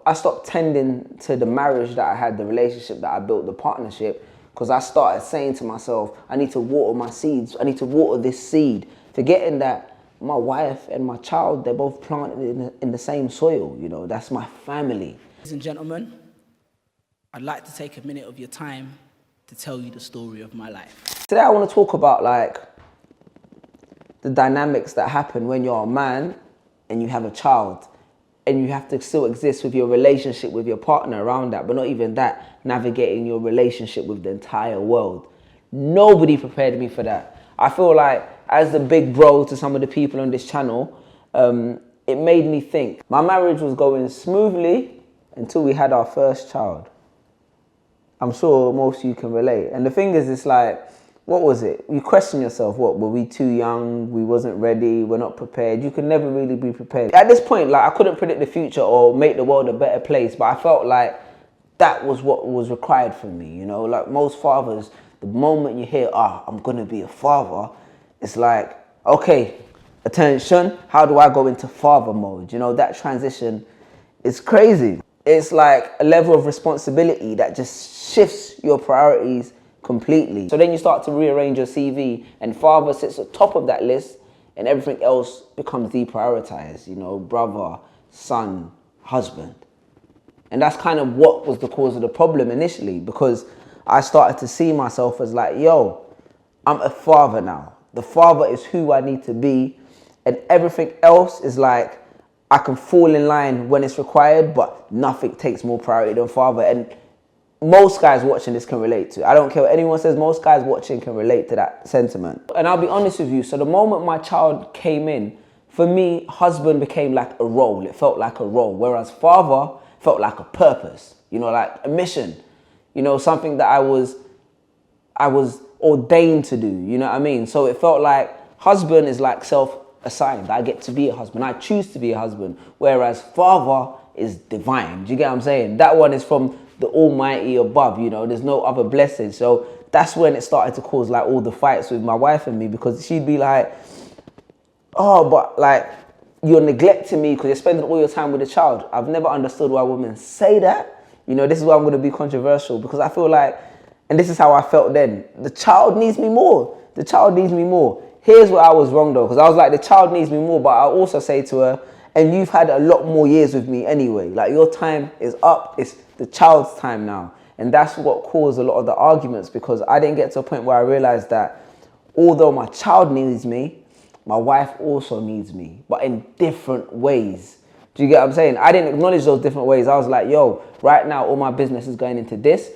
I stopped tending to the marriage that I had, the relationship that I built, the partnership, because I started saying to myself, I need to water my seeds. I need to water this seed, forgetting that my wife and my child, they're both planted in the same soil. You know, that's my family. Ladies and gentlemen, I'd like to take a minute of your time to tell you the story of my life. Today I want to talk about like the dynamics that happen when you're a man and you have a child, and you have to still exist with your relationship with your partner around that, but not even that, navigating your relationship with the entire world. Nobody prepared me for that. I feel like as the big bro to some of the people on this channel, it made me think. My marriage was going smoothly until we had our first child. I'm sure most of you can relate. And the thing is, it's like, what was it? You question yourself, what, were we too young? We wasn't ready, we're not prepared. You can never really be prepared. At this point, like, I couldn't predict the future or make the world a better place, but I felt like that was what was required from me, you know? Like most fathers, the moment you hear, I'm gonna be a father, it's like, okay, attention, how do I go into father mode? You know, that transition is crazy. It's like a level of responsibility that just shifts your priorities completely. So then you start to rearrange your CV, and father sits at the top of that list and everything else becomes deprioritized, you know, brother, son, husband. And that's kind of what was the cause of the problem initially, because I started to see myself as like, yo, I'm a father now. The father is who I need to be, and everything else is like, I can fall in line when it's required, but nothing takes more priority than father. And most guys watching this can relate to. I don't care what anyone says, most guys watching can relate to that sentiment. And I'll be honest with you, so the moment my child came in, for me, husband became like a role. It felt like a role, whereas father felt like a purpose, you know, like a mission, you know, something that I was ordained to do, you know what I mean? So it felt like husband is like self-assigned. I get to be a husband. I choose to be a husband, whereas father is divine. Do you get what I'm saying? That one is from the almighty above, you know, there's no other blessing. So that's when it started to cause like all the fights with my wife and me, because she'd be like, oh, but like, you're neglecting me because you're spending all your time with the child. I've never understood why women say that. You know, this is why I'm going to be controversial, because I feel like, and this is how I felt then, the child needs me more. The child needs me more. Here's where I was wrong though, because I was like, the child needs me more, but I also say to her, and you've had a lot more years with me anyway. Like, your time is up. It's the child's time now. And that's what caused a lot of the arguments, because I didn't get to a point where I realized that although my child needs me, my wife also needs me, but in different ways. Do you get what I'm saying? I didn't acknowledge those different ways. I was like, yo, right now, all my business is going into this.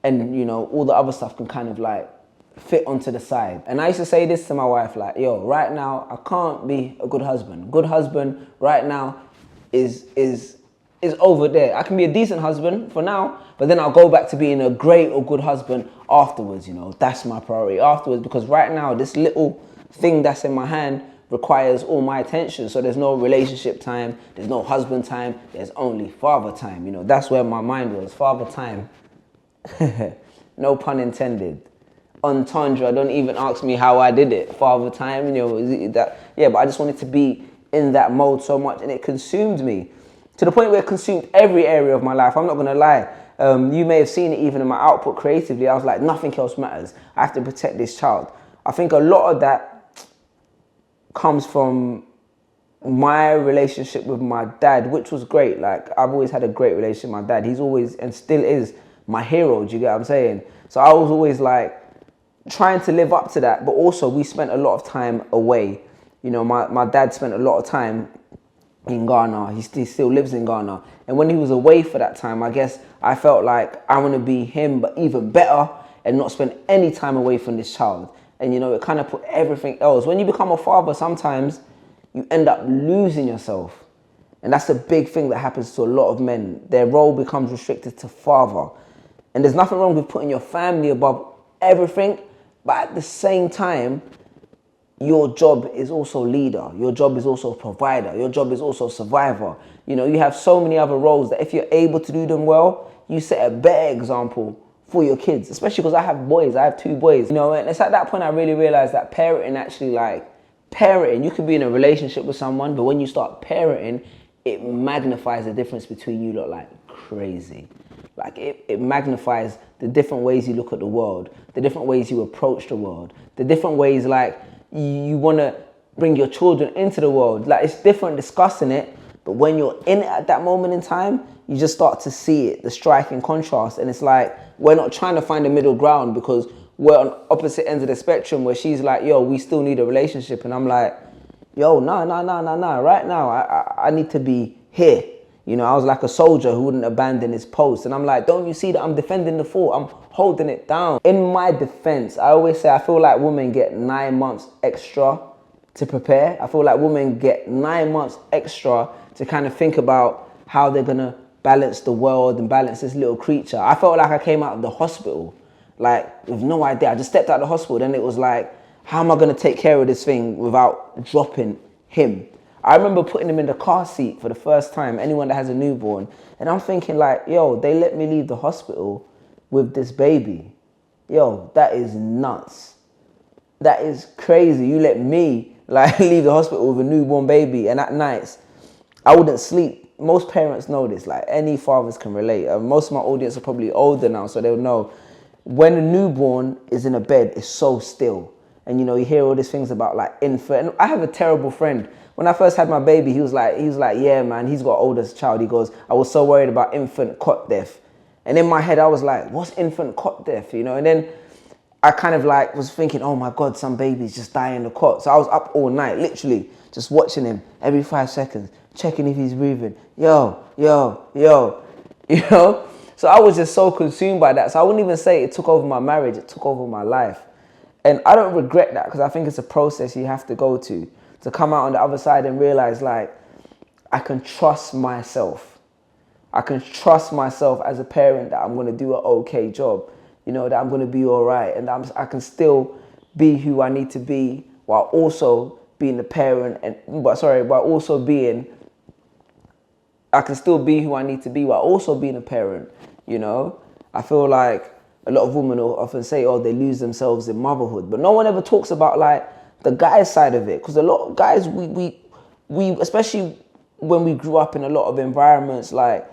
And, you know, all the other stuff can kind of like fit onto the side. And I used to say this to my wife, like, yo, right now, I can't be a good husband. Good husband right now is over there. I can be a decent husband for now, but then I'll go back to being a great or good husband afterwards, you know. That's my priority afterwards, because right now, this little thing that's in my hand requires all my attention. So there's no relationship time, there's no husband time, there's only father time, you know. That's where my mind was, father time. No pun intended. Entendre, don't even ask me how I did it. Father time, you know, that, yeah, but I just wanted to be in that mode so much, and it consumed me to the point where it consumed every area of my life. I'm not gonna lie. You may have seen it even in my output creatively. I was like, nothing else matters. I have to protect this child. I think a lot of that comes from my relationship with my dad, which was great. Like, I've always had a great relationship with my dad. He's always, and still is, my hero. Do you get what I'm saying? So I was always like trying to live up to that, but also we spent a lot of time away. You know, my dad spent a lot of time in Ghana. He still lives in Ghana. And when he was away for that time, I guess I felt like I want to be him, but even better, and not spend any time away from this child. And, you know, it kind of put everything else. When you become a father, sometimes you end up losing yourself. And that's a big thing that happens to a lot of men. Their role becomes restricted to father. And there's nothing wrong with putting your family above everything, but at the same time, your job is also leader. Your job is also provider. Your job is also survivor. You know, you have so many other roles that if you're able to do them well, you set a better example for your kids, especially because I have boys. I have 2 boys. You know, and it's at that point I really realized that parenting actually, like, parenting, you could be in a relationship with someone, but when you start parenting, it magnifies the difference between you lot like crazy. Like it magnifies the different ways you look at the world, the different ways you approach the world, the different ways like you want to bring your children into the world. Like it's different discussing it, but when you're in it at that moment in time, you just start to see it, the striking contrast. And it's like, we're not trying to find a middle ground because we're on opposite ends of the spectrum where she's like, yo, we still need a relationship. And I'm like, yo, no. Right now, I need to be here. You know, I was like a soldier who wouldn't abandon his post. And I'm like, don't you see that I'm defending the fort? I'm holding it down. In my defense, I always say I feel like women get 9 months extra to prepare. I feel like women get 9 months extra to kind of think about how they're going to balance the world and balance this little creature. I felt like I came out of the hospital, like with no idea. I just stepped out of the hospital. Then it was like, how am I going to take care of this thing without dropping him? I remember putting him in the car seat for the first time, anyone that has a newborn. And I'm thinking like, yo, they let me leave the hospital with this baby. Yo, that is nuts. That is crazy. You let me like leave the hospital with a newborn baby, and at nights, I wouldn't sleep. Most parents know this, like any fathers can relate. Most of my audience are probably older now, so they'll know. When a newborn is in a bed, it's so still. And you know, you hear all these things about like infant. And I have a terrible friend. When I first had my baby, he was like, yeah, man, he's got oldest child. He goes, I was so worried about infant cot death. And in my head, I was like, what's infant cot death? You know, and then I kind of like was thinking, oh my God, some babies just die in the cot. So I was up all night, literally just watching him every 5 seconds, checking if he's breathing. Yo. You know? So I was just so consumed by that. So I wouldn't even say it took over my marriage, it took over my life. And I don't regret that because I think it's a process you have to go to come out on the other side and realize like, I can trust myself. I can trust myself as a parent that I'm going to do an okay job, you know, that I'm going to be all right. And I can still be who I need to be while also being the parent I can still be who I need to be while also being a parent, you know. I feel like a lot of women will often say, oh, they lose themselves in motherhood. But no one ever talks about like the guy's side of it. Because a lot of guys, we especially when we grew up in a lot of environments, like,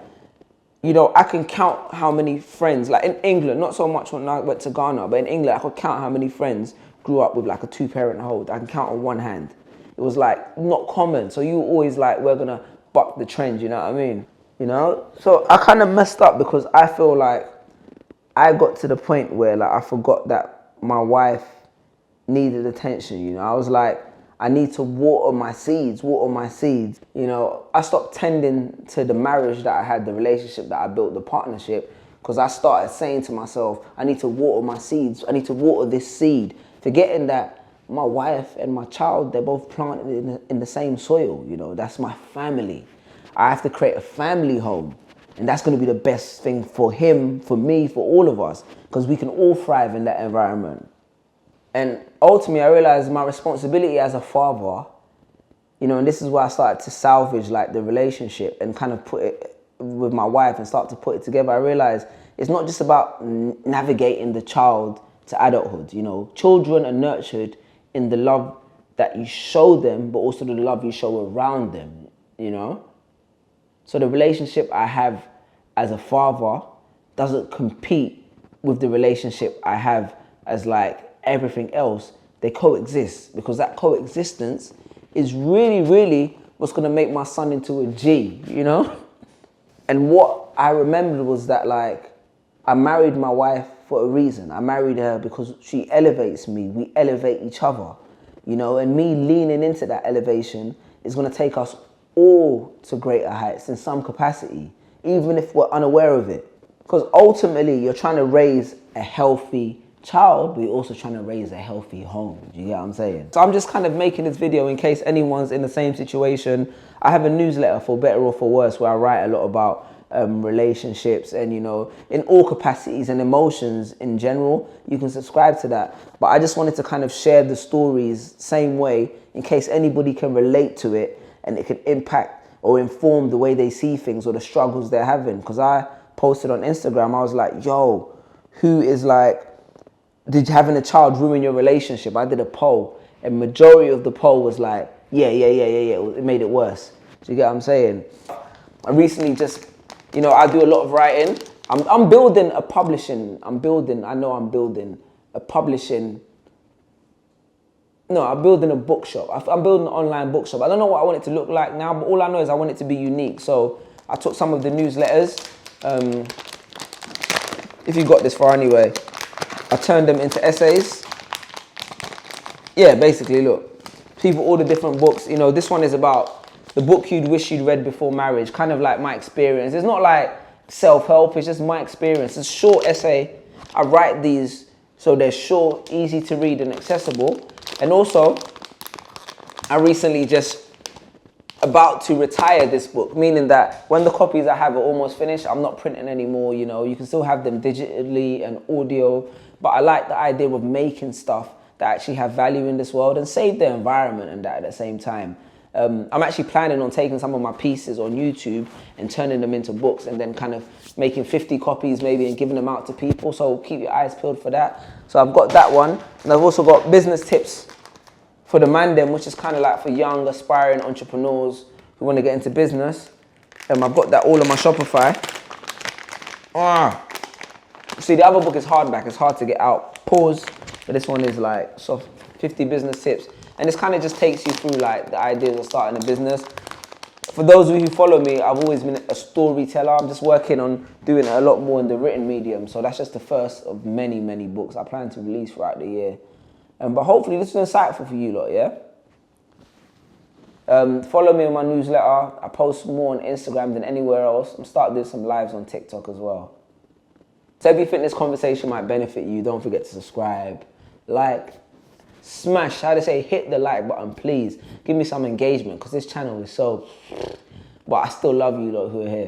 you know, I can count how many friends, like in England, not so much when I went to Ghana, but in England, I could count how many friends grew up with like a 2-parent household. I can count on one hand. It was like not common. So you always like, we're going to buck the trend, you know what I mean? You know? So I kind of messed up because I feel like I got to the point where like I forgot that my wife needed attention, you know? I was like, I need to water my seeds. You know, I stopped tending to the marriage that I had, the relationship that I built, the partnership, because I started saying to myself, I need to water my seeds. I need to water this seed, forgetting that my wife and my child, they're both planted in the same soil, you know? That's my family. I have to create a family home. And that's going to be the best thing for him, for me, for all of us, because we can all thrive in that environment. And ultimately, I realized my responsibility as a father, you know, and this is where I started to salvage like the relationship and kind of put it with my wife and start to put it together. I realized it's not just about navigating the child to adulthood. You know, children are nurtured in the love that you show them, but also the love you show around them, you know? So the relationship I have as a father doesn't compete with the relationship I have as like everything else. They coexist, because that coexistence is really, really what's going to make my son into a G, you know? And what I remembered was that like, I married my wife for a reason. I married her because she elevates me. We elevate each other, you know, and me leaning into that elevation is going to take us all to greater heights in some capacity, even if we're unaware of it. Because ultimately, you're trying to raise a healthy child, but you're also trying to raise a healthy home. Do you get what I'm saying? So I'm just kind of making this video in case anyone's in the same situation. I have a newsletter, for better or for worse, where I write a lot about relationships and, you know, in all capacities and emotions in general. You can subscribe to that. But I just wanted to kind of share the stories same way in case anybody can relate to it and it can impact or inform the way they see things or the struggles they're having. Because I posted on Instagram, I was like, yo, who is like, did having a child ruin your relationship? I did a poll and majority of the poll was like, yeah, it made it worse. Do you get what I'm saying? I recently just, I do a lot of writing. I'm building a publishing. I'm building a bookshop. I'm building an online bookshop. I don't know what I want it to look like now, but all I know is I want it to be unique. So I took some of the newsletters, if you got this far anyway, I turned them into essays. Yeah, basically, look, people order different books. This one is about the book you'd wish you'd read before marriage, kind of like my experience. It's not like self-help, it's just my experience. It's a short essay. I write these so they're short, easy to read and accessible. And also, I recently just about to retire this book, meaning that when the copies I have are almost finished, I'm not printing anymore. You can still have them digitally and audio, but I like the idea of making stuff that actually have value in this world and save the environment and that at the same time. I'm actually planning on taking some of my pieces on YouTube and turning them into books and then kind of making 50 copies maybe and giving them out to people. So keep your eyes peeled for that. So I've got that one. And I've also got business tips for the man them, which is kind of like for young aspiring entrepreneurs who want to get into business. I've got that all on my Shopify. See, the other book is hardback. It's hard to get out. Pause. But this one is like 50 business tips. And this kind of just takes you through like the ideas of starting a business. For those of you who follow me, I've always been a storyteller. I'm just working on doing it a lot more in the written medium. So that's just the first of many, many books I plan to release throughout the year. But hopefully this is insightful for you lot, yeah? Follow me on my newsletter. I post more on Instagram than anywhere else. I'm starting doing some lives on TikTok as well. So if you think this conversation might benefit you, don't forget to subscribe, like, smash, hit the like button, please. Give me some engagement because this channel is so... But I still love you lot who are here.